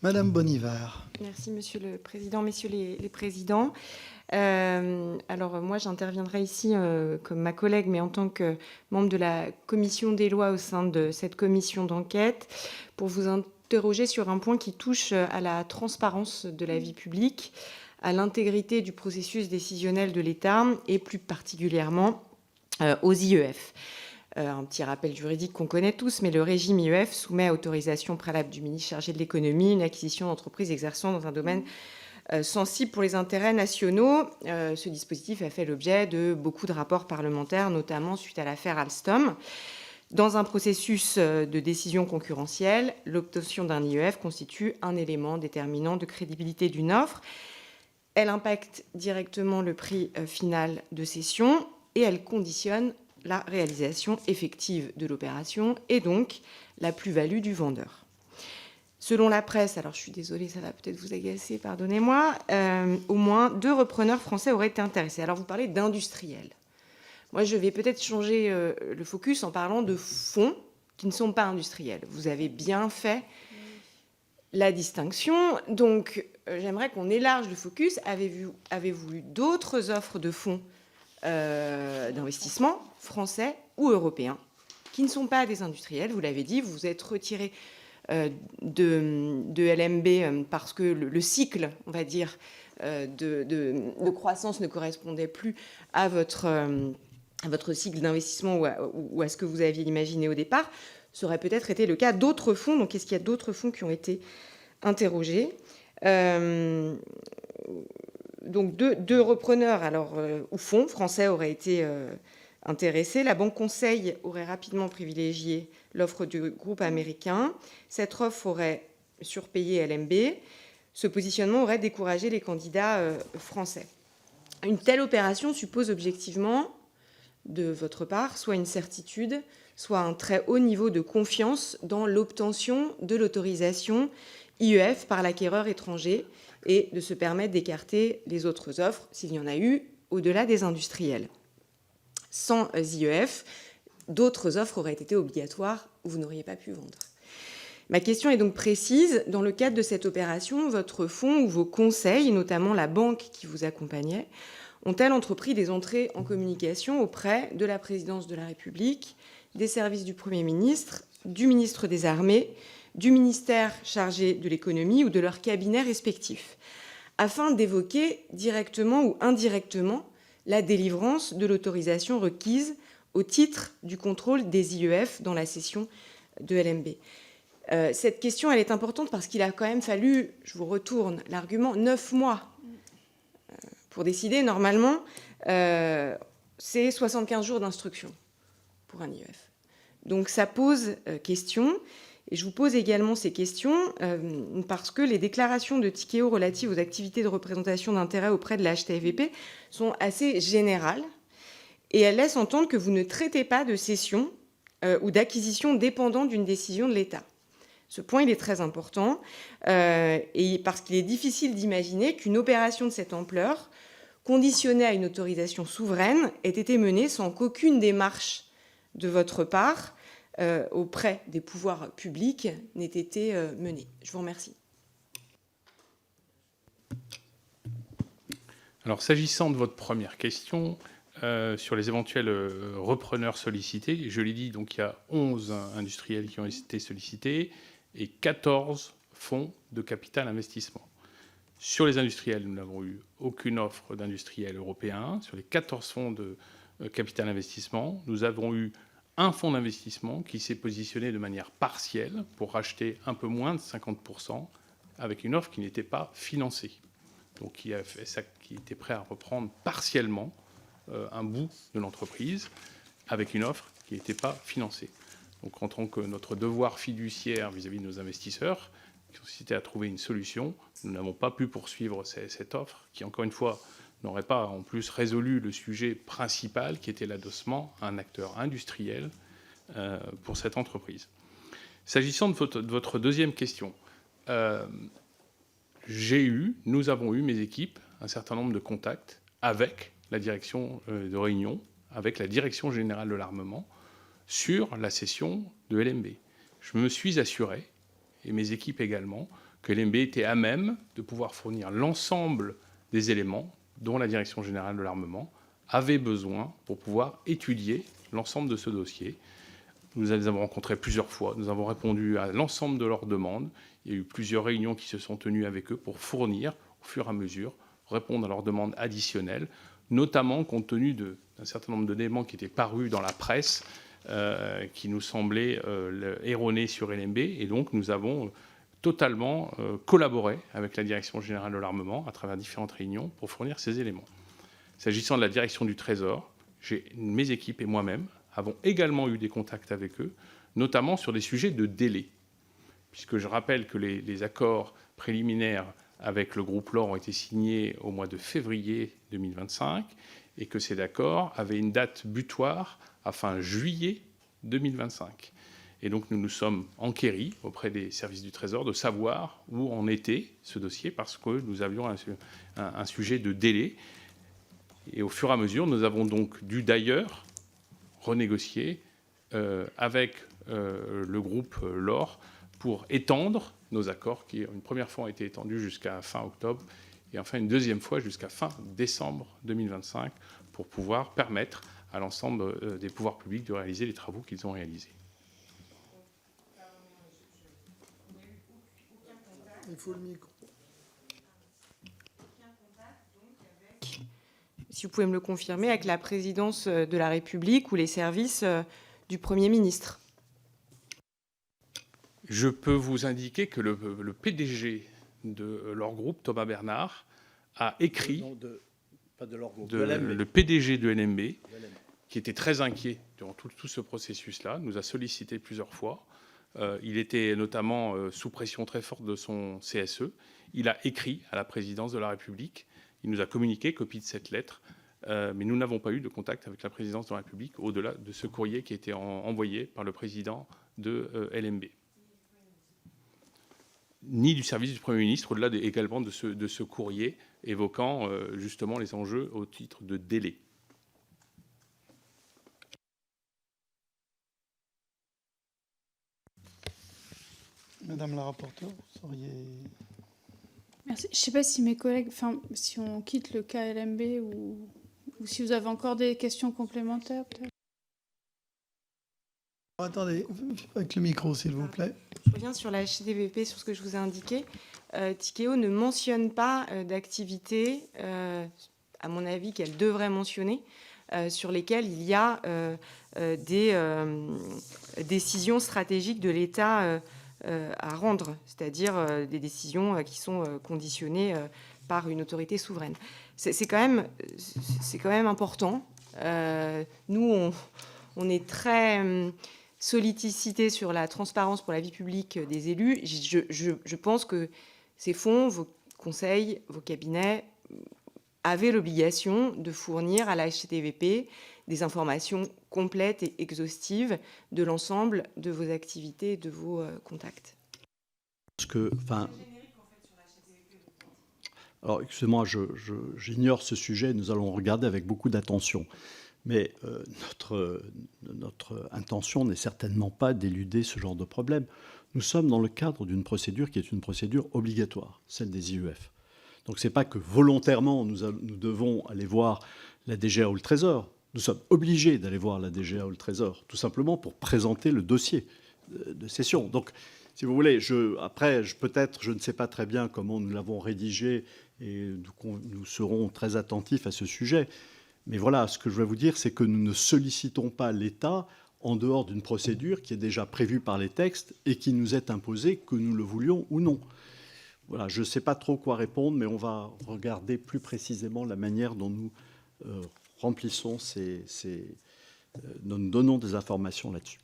Madame Bonivard. Merci, Monsieur le Président, Messieurs les Présidents. Alors, moi, j'interviendrai ici comme ma collègue, mais en tant que membre de la Commission des lois au sein de cette commission d'enquête, pour vous interroger sur un point qui touche à la transparence de la vie publique, à l'intégrité du processus décisionnel de l'État et plus particulièrement aux IEF. Un petit rappel juridique qu'on connaît tous, mais le régime IEF soumet à autorisation préalable du ministre chargé de l'économie une acquisition d'entreprise exerçant dans un domaine sensible pour les intérêts nationaux. Ce dispositif a fait l'objet de beaucoup de rapports parlementaires, notamment suite à l'affaire Alstom. Dans un processus de décision concurrentielle, l'obtention d'un IEF constitue un élément déterminant de crédibilité d'une offre. Elle impacte directement le prix final de cession et elle conditionne la réalisation effective de l'opération et donc la plus-value du vendeur. Selon la presse, alors je suis désolée, ça va peut-être vous agacer, pardonnez-moi, au moins 2 repreneurs français auraient été intéressés. Alors vous parlez d'industriels. Moi, je vais peut-être changer le focus en parlant de fonds qui ne sont pas industriels. Vous avez bien fait la distinction. Donc, j'aimerais qu'on élarge le focus. Avez-vous eu d'autres offres de fonds d'investissement français ou européens qui ne sont pas des industriels? Vous l'avez dit, vous vous êtes retiré de LMB parce que le cycle, on va dire, de croissance ne correspondait plus à votre cycle d'investissement ou à ce que vous aviez imaginé au départ. Ça aurait peut-être été le cas d'autres fonds. Donc, est-ce qu'il y a d'autres fonds qui ont été interrogés? Donc, deux repreneurs ou fonds français auraient été intéressés. La Banque Conseil aurait rapidement privilégié l'offre du groupe américain. Cette offre aurait surpayé LMB. Ce positionnement aurait découragé les candidats français. Une telle opération suppose objectivement, de votre part, soit une certitude, soit un très haut niveau de confiance dans l'obtention de l'autorisation IEF par l'acquéreur étranger et de se permettre d'écarter les autres offres, s'il y en a eu, au-delà des industriels. Sans IEF, d'autres offres auraient été obligatoires où vous n'auriez pas pu vendre. Ma question est donc précise. Dans le cadre de cette opération, votre fonds ou vos conseils, notamment la banque qui vous accompagnait, ont-elles entrepris des entrées en communication auprès de la présidence de la République, des services du Premier ministre, du ministre des Armées, du ministère chargé de l'économie ou de leurs cabinets respectifs, afin d'évoquer directement ou indirectement la délivrance de l'autorisation requise au titre du contrôle des IEF dans la cession de LMB. Cette question, elle est importante parce qu'il a quand même fallu, je vous retourne l'argument, 9 mois pour décider. Normalement, c'est 75 jours d'instruction pour un IEF. Donc ça pose question. Et je vous pose également ces questions parce que les déclarations de Tikeo relatives aux activités de représentation d'intérêt auprès de la HTVP sont assez générales et elles laissent entendre que vous ne traitez pas de cession ou d'acquisition dépendant d'une décision de l'État. Ce point, il est très important et parce qu'il est difficile d'imaginer qu'une opération de cette ampleur, conditionnée à une autorisation souveraine, ait été menée sans qu'aucune démarche de votre part auprès des pouvoirs publics n'ait été menée. Je vous remercie. Alors, s'agissant de votre première question, sur les éventuels repreneurs sollicités, je l'ai dit, donc il y a 11 industriels qui ont été sollicités et 14 fonds de capital investissement. Sur les industriels, nous n'avons eu aucune offre d'industriels européens. Sur les 14 fonds de capital investissement, nous avons eu un fonds d'investissement qui s'est positionné de manière partielle pour racheter un peu moins de 50% avec une offre qui n'était pas financée. Donc qui a fait ça, qui était prêt à reprendre partiellement un bout de l'entreprise avec une offre qui n'était pas financée. Donc en tant que notre devoir fiduciaire vis-à-vis de nos investisseurs, qui consistait à trouver une solution, nous n'avons pas pu poursuivre cette offre qui, encore une fois, n'aurait pas en plus résolu le sujet principal qui était l'adossement à un acteur industriel pour cette entreprise. S'agissant de votre deuxième question, nous avons eu, mes équipes, un certain nombre de contacts avec la direction de Réunion, avec la direction générale de l'armement, sur la cession de LMB. Je me suis assuré, et mes équipes également, que LMB était à même de pouvoir fournir l'ensemble des éléments dont la Direction générale de l'armement avait besoin pour pouvoir étudier l'ensemble de ce dossier. Nous les avons rencontrés plusieurs fois, nous avons répondu à l'ensemble de leurs demandes. Il y a eu plusieurs réunions qui se sont tenues avec eux pour fournir, au fur et à mesure, répondre à leurs demandes additionnelles, notamment compte tenu d'un certain nombre d'éléments qui étaient parus dans la presse, qui nous semblaient erronés sur LMB. Et donc, nous avons totalement collaboré avec la Direction générale de l'armement à travers différentes réunions pour fournir ces éléments. S'agissant de la direction du Trésor, mes équipes et moi-même avons également eu des contacts avec eux, notamment sur des sujets de délai, puisque je rappelle que les accords préliminaires avec le groupe LOR ont été signés au mois de février 2025 et que ces accords avaient une date butoir à fin juillet 2025. Et donc nous nous sommes enquéris auprès des services du Trésor de savoir où en était ce dossier, parce que nous avions un sujet de délai. Et au fur et à mesure, nous avons donc dû d'ailleurs renégocier avec le groupe LOR pour étendre nos accords qui, une première fois, ont été étendus jusqu'à fin octobre et enfin une deuxième fois jusqu'à fin décembre 2025 pour pouvoir permettre à l'ensemble des pouvoirs publics de réaliser les travaux qu'ils ont réalisés. Il faut le micro. Si vous pouvez me le confirmer, avec la présidence de la République ou les services du Premier ministre. Je peux vous indiquer que le PDG de leur groupe, Thomas Bernard, a écrit, Pas de leur groupe, le PDG de LMB, qui était très inquiet durant tout ce processus-là, nous a sollicité plusieurs fois. Il était notamment sous pression très forte de son CSE. Il a écrit à la présidence de la République. Il nous a communiqué copie de cette lettre, mais nous n'avons pas eu de contact avec la présidence de la République au-delà de ce courrier qui a été envoyé par le président de LMB. Ni du service du Premier ministre, au-delà également de ce courrier évoquant justement les enjeux au titre de délai. Madame la rapporteure, vous sauriez... Merci. Je ne sais pas si mes collègues, si on quitte le cas LMB ou si vous avez encore des questions complémentaires, peut-être. Attendez, avec le micro, s'il vous plaît. Je reviens sur la HDVP, sur ce que je vous ai indiqué. Tikeo ne mentionne pas d'activités, à mon avis, qu'elle devrait mentionner, sur lesquelles il y a des décisions stratégiques de l'État à rendre, c'est-à-dire des décisions qui sont conditionnées par une autorité souveraine. C'est quand même important. Nous, on est très sollicité sur la transparence pour la vie publique des élus. Je pense que ces fonds, vos conseils, vos cabinets avaient l'obligation de fournir à la HCTVP des informations complètes et exhaustives de l'ensemble de vos activités et de vos contacts. Alors, excusez-moi, j'ignore ce sujet, nous allons regarder avec beaucoup d'attention. Mais notre intention n'est certainement pas d'éluder ce genre de problème. Nous sommes dans le cadre d'une procédure qui est une procédure obligatoire, celle des IEF. Donc ce n'est pas que volontairement nous devons aller voir la DGA ou le Trésor. Nous sommes obligés d'aller voir la DGA ou le Trésor, tout simplement pour présenter le dossier de cession. Donc, si vous voulez, peut-être, je ne sais pas très bien comment nous l'avons rédigé et nous serons très attentifs à ce sujet. Mais voilà, ce que je vais vous dire, c'est que nous ne sollicitons pas l'État en dehors d'une procédure qui est déjà prévue par les textes et qui nous est imposée, que nous le voulions ou non. Voilà, je ne sais pas trop quoi répondre, mais on va regarder plus précisément la manière dont nous remplissons nous donnons des informations là-dessus.